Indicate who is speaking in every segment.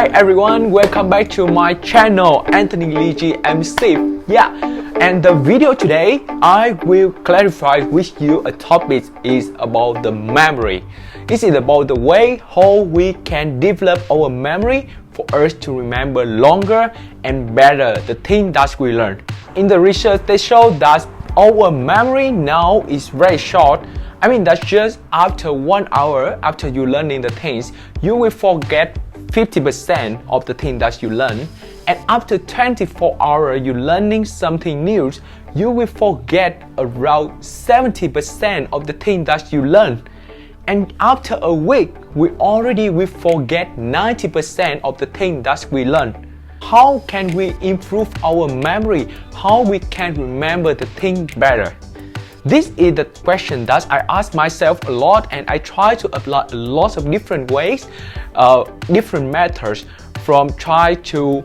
Speaker 1: Hi everyone, welcome back to my channel, Anthony Lee MC. And the video today, I will clarify with you a topic is about the memory. This is about the way how we can develop our memory for us to remember longer and better the thing that we learned. In the research, they show that our memory now is very short. I mean that's just after 1 hour after you learning the things, you will forget 50% of the thing that you learn, and after 24 hours you learning something new, you will forget around 70% of the thing that you learn. And after a week, we already will forget 90% of the thing that we learn. How can we improve our memory? How we can remember the thing better? This is the question that I ask myself a lot, and I try to apply a lot of different ways, different methods, from try to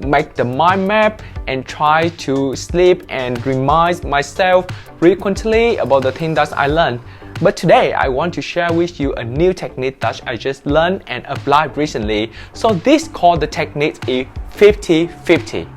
Speaker 1: make the mind map and try to sleep and remind myself frequently about the thing that I learned. But today I want to share with you a new technique that I just learned and applied recently. So this called the technique is 50-50.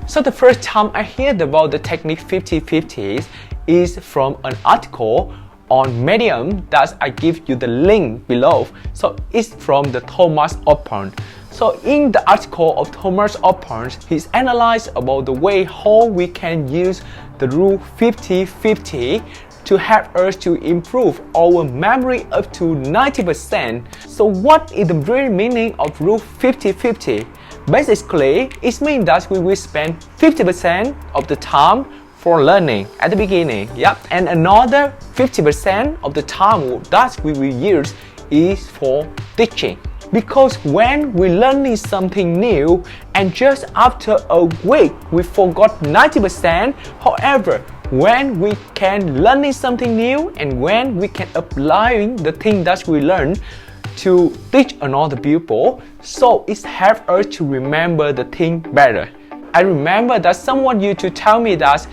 Speaker 1: So the first time I heard about the technique 50-50 is from an article on Medium that I give you the link below. So it's from the Thomas Oppong. So in the article of Thomas Oppong, he's analyzed about the way how we can use the rule 50-50 to help us to improve our memory up to 90%. So what is the real meaning of rule 50-50? Basically, it means that we will spend 50% of the time for learning at the beginning, and another 50% of the time that we will use is for teaching. Because when we're learning something new and just after a week we forgot 90%, however, when we can learning something new and when we can applying the thing that we learn to teach another pupil, so it helps us to remember the thing better. I remember that someone used to tell me that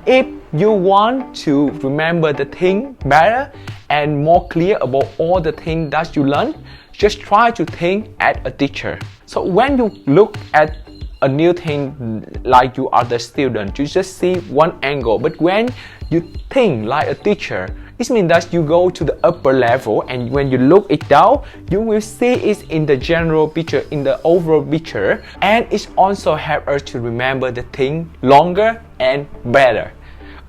Speaker 1: if you want to remember the thing better and more clear about all the things that you learn, just try to think as a teacher. So when you look at a new thing like you are the student, you just see one angle. But when you think like a teacher, it means that you go to the upper level, and when you look it down, you will see it in the general picture, in the overall picture, and it also helps us to remember the thing longer and better.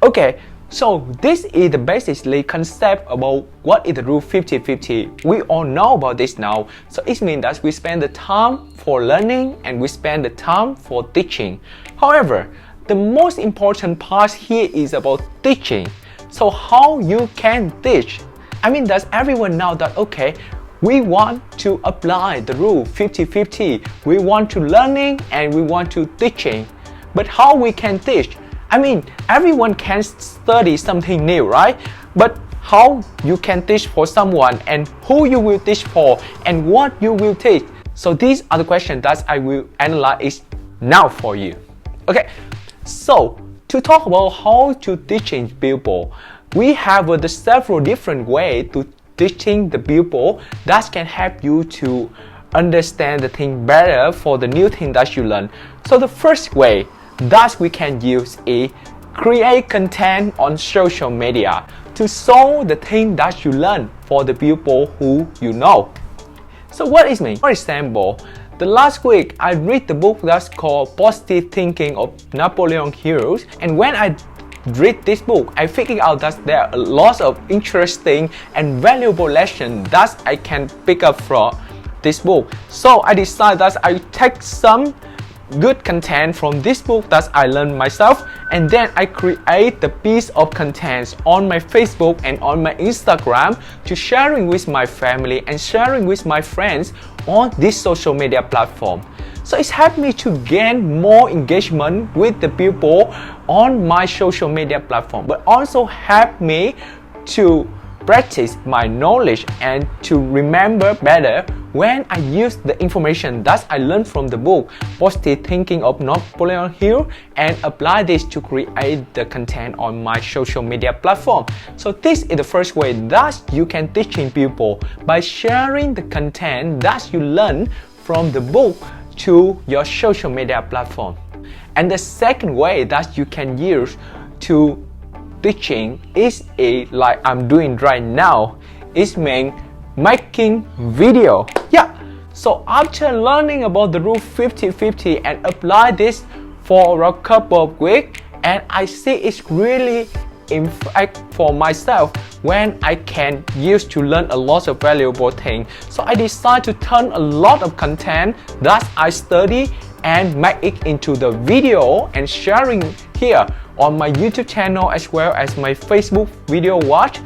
Speaker 1: Okay, so this is the basic concept about what is the rule 50-50. We all know about this now. So it means that we spend the time for learning and we spend the time for teaching. However, the most important part here is about teaching. So how you can teach? I mean that everyone knows that okay, we want to apply the rule 50-50. We want to learning and we want to teaching. But how we can teach? I mean, everyone can study something new, right? But how you can teach for someone, and who you will teach for, and what you will teach? So these are the questions that I will analyze now for you. Okay, so to talk about how to teaching people, we have the several different ways to teaching the pupil that can help you to understand the thing better for the new thing that you learn. So the first way that we can use is create content on social media to show the thing that you learn for the pupil who you know. So what is mean? For example, the last week I read the book that's called Positive Thinking of Napoleon Hill, and when I read this book, I figured out that there are a lot of interesting and valuable lessons that I can pick up from this book. So I decided that I take some good content from this book that I learned myself, and then I create the piece of content on my Facebook and on my Instagram to sharing with my family and sharing with my friends on this social media platform. So it's helped me to gain more engagement with the people on my social media platform, but also helped me to practice my knowledge and to remember better when I use the information that I learned from the book Positive Thinking of Napoleon Hill and apply this to create the content on my social media platform. So this is the first way that you can teaching people by sharing the content that you learn from the book to your social media platform. And the second way that you can use to teaching is like I'm doing right now, is making video. Yeah. So after learning about the rule 50-50 and apply this for a couple of weeks, and I see it's really impact for myself when I can use to learn a lot of valuable things. So I decided to turn a lot of content that I study and make it into the video and sharing here on my YouTube channel as well as my Facebook video watch.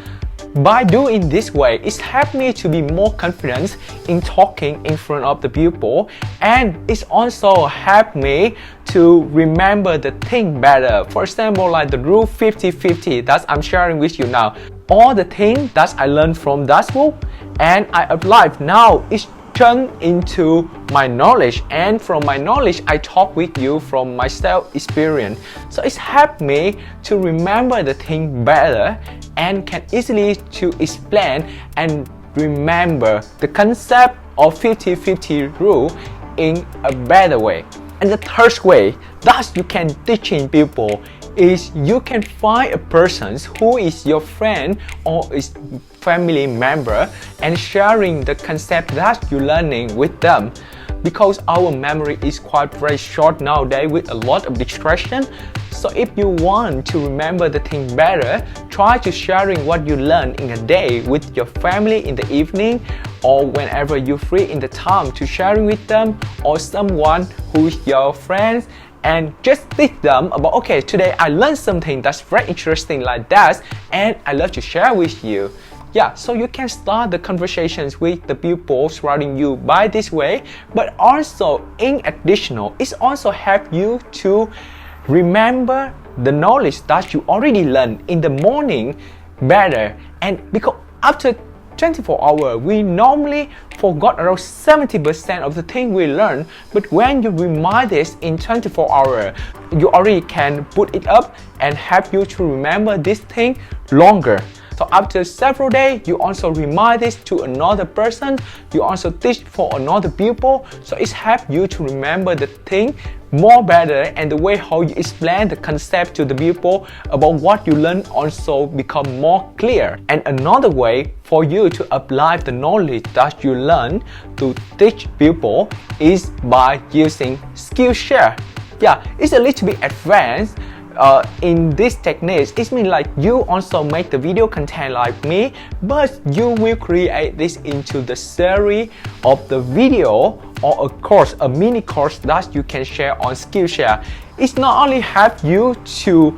Speaker 1: By doing this way, it's helped me to be more confident in talking in front of the people, and it's also helped me to remember the thing better. For example, like the rule 50-50 that I'm sharing with you now. All the things that I learned from that book and I applied now is turned into my knowledge, and from my knowledge I talk with you from my self experience. So it's helped me to remember the thing better and can easily to explain and remember the concept of 50-50 rule in a better way. And the third way that you can teaching people is you can find a person who is your friend or is family member and sharing the concept that you're learning with them. Because our memory is quite very short nowadays with a lot of distraction. So if you want to remember the thing better, try to sharing what you learn in a day with your family in the evening or whenever you're free in the time to sharing with them or someone who is your friends, and just teach them about, okay, today I learned something that's very interesting like that and I love to share with you. Yeah, so you can start the conversations with the people surrounding you by this way, but also in additional, it's also help you to remember the knowledge that you already learned in the morning better. And because after 24 hours, we normally forgot around 70% of the thing we learned, but when you remind this in 24 hours, you already can put it up and help you to remember this thing longer. So after several days, you also remind this to another person, you also teach for another pupil, so it helps you to remember the thing more better, and the way how you explain the concept to the pupil about what you learn also become more clear. And another way for you to apply the knowledge that you learn to teach people is by using Skillshare. Yeah, it's a little bit advanced. In this technique, it means like you also make the video content like me, but you will create this into the series of the video or a course, a mini course that you can share on Skillshare. It's not only help you to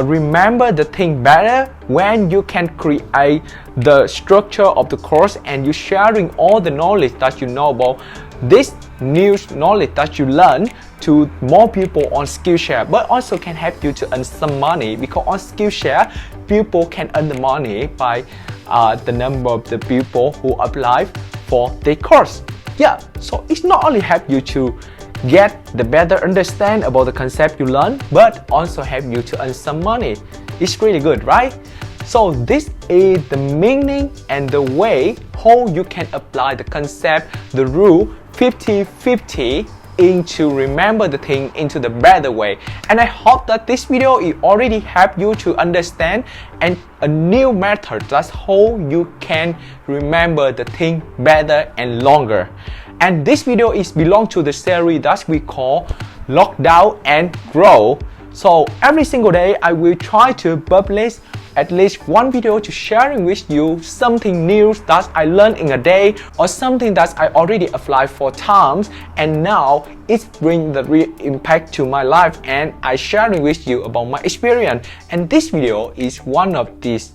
Speaker 1: remember the thing better when you can create the structure of the course and you sharing all the knowledge that you know about this new knowledge that you learn to more people on Skillshare, but also can help you to earn some money, because on Skillshare people can earn the money by the number of the people who apply for the course. Yeah, so it's not only help you to get the better understand about the concept you learn, but also help you to earn some money. It's really good, right? So this is the meaning and the way how you can apply the concept, the rule 50-50 into remember the thing into the better way. And I hope that this video it already helped you to understand and a new method that's how you can remember the thing better and longer. And this video is belong to the series that we call Lockdown and Grow. So every single day I will try to publish at least one video to sharing with you something new that I learned in a day or something that I already applied 4 times and now it brings the real impact to my life and I sharing with you about my experience, and this video is one of these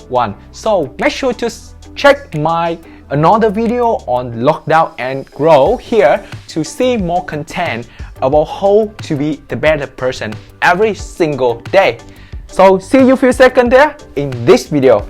Speaker 1: one. So make sure to check my another video on Lockdown and Grow here to see more content about how to be the better person every single day. So see you few seconds there in this video.